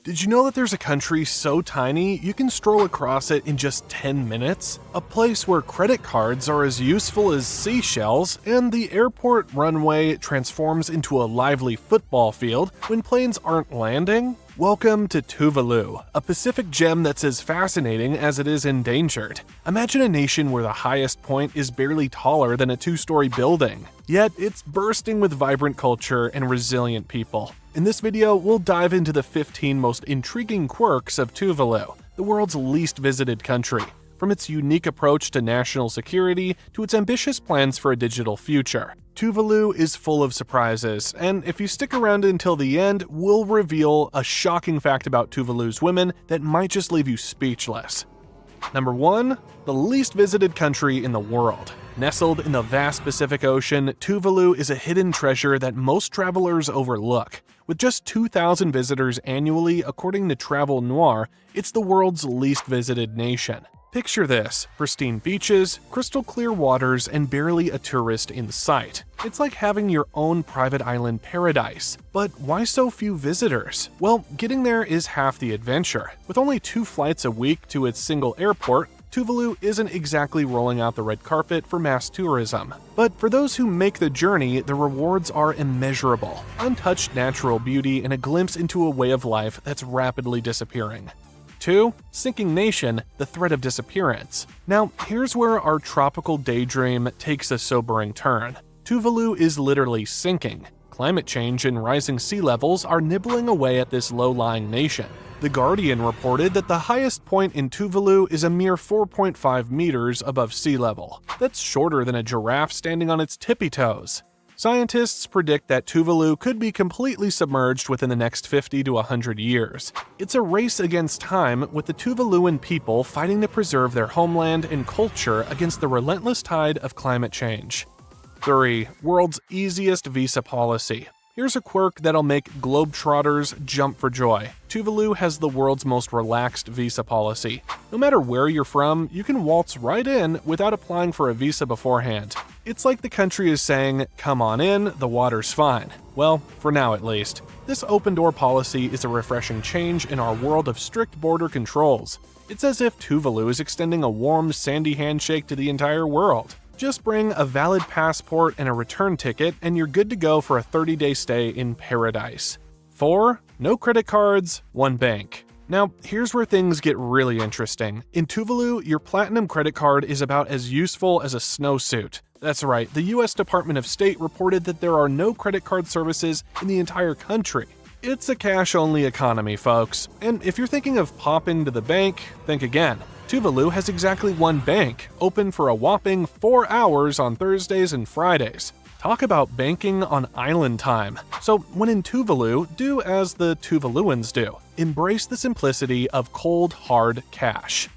Did you know that there's a country so tiny you can stroll across it in just 10 minutes? A place where credit cards are as useful as seashells, and the airport runway transforms into a lively football field when planes aren't landing? Welcome to Tuvalu, a Pacific gem that's as fascinating as it is endangered. Imagine a nation where the highest point is barely taller than a 2-story building. Yet it's bursting with vibrant culture and resilient people. In this video, we'll dive into the 15 most intriguing quirks of Tuvalu, the world's least visited country, from its unique approach to national security to its ambitious plans for a digital future. Tuvalu is full of surprises, and if you stick around until the end, we'll reveal a shocking fact about Tuvalu's women that might just leave you speechless. Number 1. The least visited country in the world. Nestled in the vast Pacific Ocean, Tuvalu is a hidden treasure that most travelers overlook. With just 2,000 visitors annually, according to Travel Noir, it's the world's least visited nation. Picture this: pristine beaches, crystal clear waters, and barely a tourist in sight. It's like having your own private island paradise. But why so few visitors? Well, getting there is half the adventure. With only 2 flights a week to its single airport, Tuvalu isn't exactly rolling out the red carpet for mass tourism. But for those who make the journey, the rewards are immeasurable. Untouched natural beauty and a glimpse into a way of life that's rapidly disappearing. 2. Sinking nation, the threat of disappearance. Now, here's where our tropical daydream takes a sobering turn. Tuvalu is literally sinking. Climate change and rising sea levels are nibbling away at this low-lying nation. The Guardian reported that the highest point in Tuvalu is a mere 4.5 meters above sea level. That's shorter than a giraffe standing on its tippy toes. Scientists predict that Tuvalu could be completely submerged within the next 50 to 100 years. It's a race against time, with the Tuvaluan people fighting to preserve their homeland and culture against the relentless tide of climate change. 3. World's easiest visa policy. Here's a quirk that'll make globetrotters jump for joy. Tuvalu has the world's most relaxed visa policy. No matter where you're from, you can waltz right in without applying for a visa beforehand. It's like the country is saying, come on in, the water's fine. Well, for now at least. This open-door policy is a refreshing change in our world of strict border controls. It's as if Tuvalu is extending a warm, sandy handshake to the entire world. Just bring a valid passport and a return ticket, and you're good to go for a 30-day stay in paradise. 4. No credit cards, 1 bank. Now, here's where things get really interesting. In Tuvalu, your platinum credit card is about as useful as a snowsuit. That's right, the US Department of State reported that there are no credit card services in the entire country. It's a cash-only economy, folks. And if you're thinking of popping to the bank, think again. Tuvalu has exactly 1 bank, open for a whopping 4 hours on Thursdays and Fridays. Talk about banking on island time. So when in Tuvalu, do as the Tuvaluans do. Embrace the simplicity of cold, hard cash.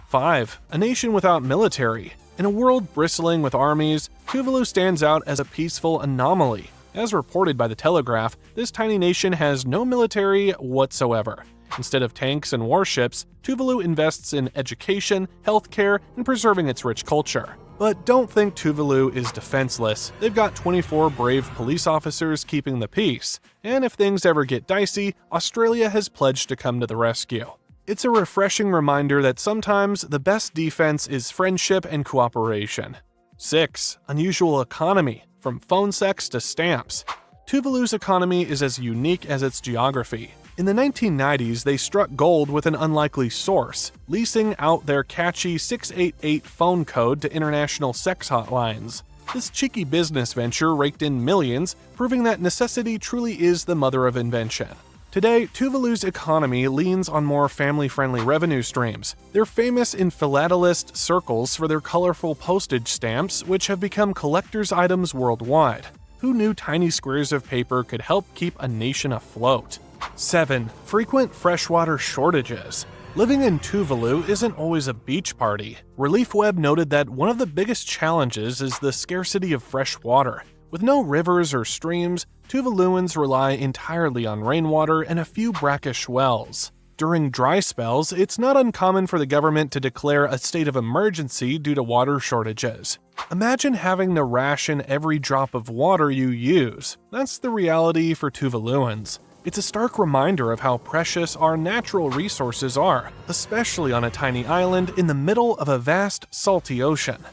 5. A nation without military. In a world bristling with armies, Tuvalu stands out as a peaceful anomaly. As reported by The Telegraph, this tiny nation has no military whatsoever. Instead of tanks and warships, Tuvalu invests in education, healthcare, and preserving its rich culture. But don't think Tuvalu is defenseless. They've got 24 brave police officers keeping the peace. And if things ever get dicey, Australia has pledged to come to the rescue. It's a refreshing reminder that sometimes the best defense is friendship and cooperation. 6. Unusual economy, from phone sex to stamps. Tuvalu's economy is as unique as its geography. In the 1990s, they struck gold with an unlikely source, leasing out their catchy 688 phone code to international sex hotlines. This cheeky business venture raked in millions, proving that necessity truly is the mother of invention. Today, Tuvalu's economy leans on more family-friendly revenue streams. They're famous in philatelist circles for their colorful postage stamps, which have become collector's items worldwide. Who knew tiny squares of paper could help keep a nation afloat? 7. Frequent freshwater shortages. Living in Tuvalu isn't always a beach party. ReliefWeb noted that one of the biggest challenges is the scarcity of fresh water. With no rivers or streams, Tuvaluans rely entirely on rainwater and a few brackish wells. During dry spells, it's not uncommon for the government to declare a state of emergency due to water shortages. Imagine having to ration every drop of water you use. That's the reality for Tuvaluans. It's a stark reminder of how precious our natural resources are, especially on a tiny island in the middle of a vast, salty ocean.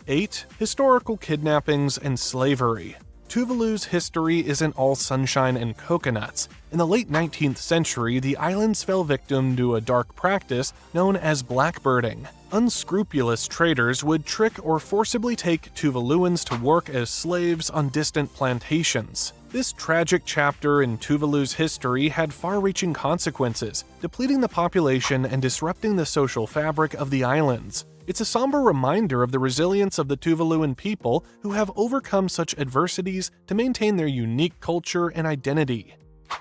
8. Historical kidnappings and slavery. Tuvalu's history isn't all sunshine and coconuts. In the late 19th century, the islands fell victim to a dark practice known as blackbirding. Unscrupulous traders would trick or forcibly take Tuvaluans to work as slaves on distant plantations. This tragic chapter in Tuvalu's history had far-reaching consequences, depleting the population and disrupting the social fabric of the islands. It's a somber reminder of the resilience of the Tuvaluan people who have overcome such adversities to maintain their unique culture and identity.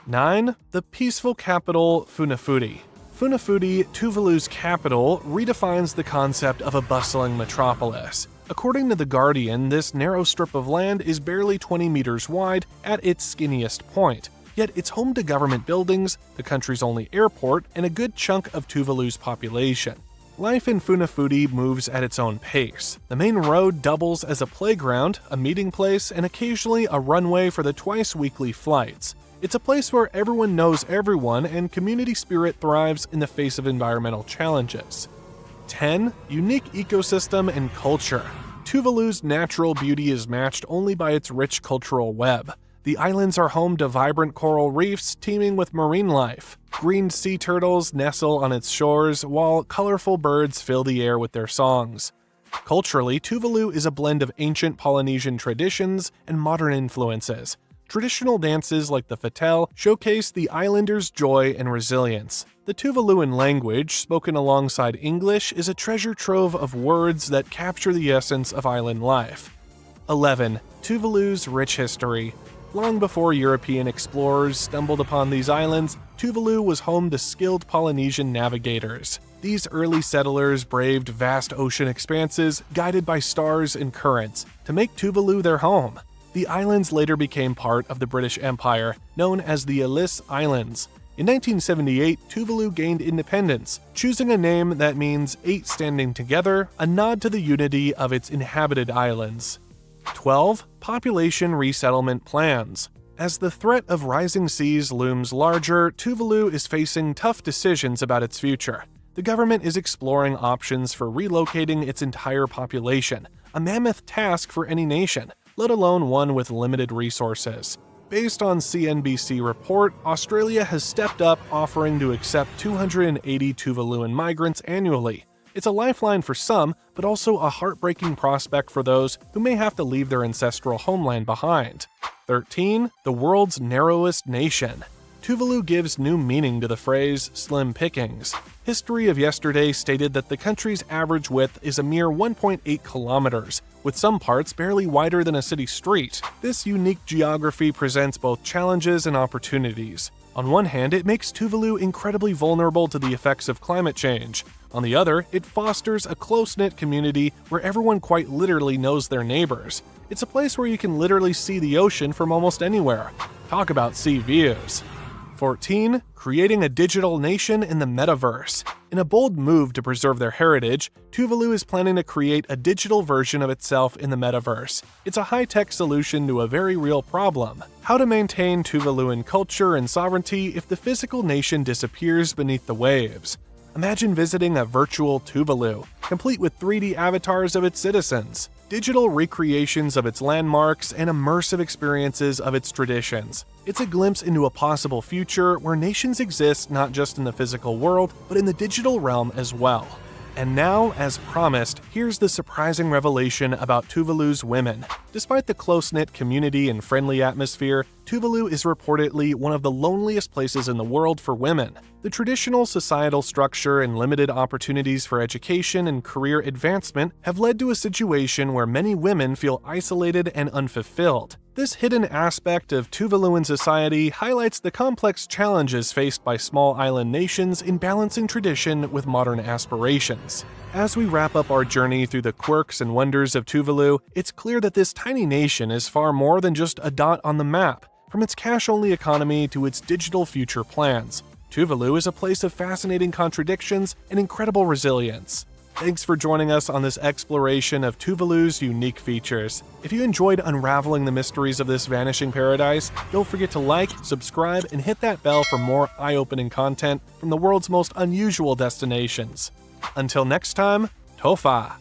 9. The peaceful capital, Funafuti. Funafuti, Tuvalu's capital, redefines the concept of a bustling metropolis. According to The Guardian, this narrow strip of land is barely 20 meters wide at its skinniest point. Yet it's home to government buildings, the country's only airport, and a good chunk of Tuvalu's population. Life in Funafuti moves at its own pace. The main road doubles as a playground, a meeting place, and occasionally a runway for the twice-weekly flights. It's a place where everyone knows everyone and community spirit thrives in the face of environmental challenges. 10. Unique ecosystem and culture. Tuvalu's natural beauty is matched only by its rich cultural web. The islands are home to vibrant coral reefs teeming with marine life. Green sea turtles nestle on its shores, while colorful birds fill the air with their songs. Culturally, Tuvalu is a blend of ancient Polynesian traditions and modern influences. Traditional dances like the fatel showcase the islanders' joy and resilience. The Tuvaluan language, spoken alongside English, is a treasure trove of words that capture the essence of island life. 11. Tuvalu's rich history. Long before European explorers stumbled upon these islands, Tuvalu was home to skilled Polynesian navigators. These early settlers braved vast ocean expanses, guided by stars and currents, to make Tuvalu their home. The islands later became part of the British Empire, known as the Ellice Islands. In 1978, Tuvalu gained independence, choosing a name that means 8 standing together, a nod to the unity of its inhabited islands. 12. Population resettlement plans. As the threat of rising seas looms larger, Tuvalu is facing tough decisions about its future. The government is exploring options for relocating its entire population, a mammoth task for any nation, let alone one with limited resources. Based on CNBC report, Australia has stepped up, offering to accept 280 Tuvaluan migrants annually. It's a lifeline for some, but also a heartbreaking prospect for those who may have to leave their ancestral homeland behind. 13. The world's narrowest nation. Tuvalu gives new meaning to the phrase slim pickings. History of yesterday stated that the country's average width is a mere 1.8 kilometers, with some parts barely wider than a city street. This unique geography presents both challenges and opportunities. On one hand, it makes Tuvalu incredibly vulnerable to the effects of climate change. On the other, it fosters a close-knit community where everyone quite literally knows their neighbors. It's a place where you can literally see the ocean from almost anywhere. Talk about sea views. 14. Creating a digital nation in the Metaverse. In a bold move to preserve their heritage, Tuvalu is planning to create a digital version of itself in the Metaverse. It's a high-tech solution to a very real problem: how to maintain Tuvaluan culture and sovereignty if the physical nation disappears beneath the waves. Imagine visiting a virtual Tuvalu, complete with 3D avatars of its citizens, digital recreations of its landmarks, and immersive experiences of its traditions. It's a glimpse into a possible future where nations exist not just in the physical world, but in the digital realm as well. And now, as promised, here's the surprising revelation about Tuvalu's women. Despite the close-knit community and friendly atmosphere, Tuvalu is reportedly one of the loneliest places in the world for women. The traditional societal structure and limited opportunities for education and career advancement have led to a situation where many women feel isolated and unfulfilled. This hidden aspect of Tuvaluan society highlights the complex challenges faced by small island nations in balancing tradition with modern aspirations. As we wrap up our journey through the quirks and wonders of Tuvalu, it's clear that this tiny nation is far more than just a dot on the map. From its cash-only economy to its digital future plans, Tuvalu is a place of fascinating contradictions and incredible resilience. Thanks for joining us on this exploration of Tuvalu's unique features. If you enjoyed unraveling the mysteries of this vanishing paradise, don't forget to like, subscribe, and hit that bell for more eye-opening content from the world's most unusual destinations. Until next time, Tofa!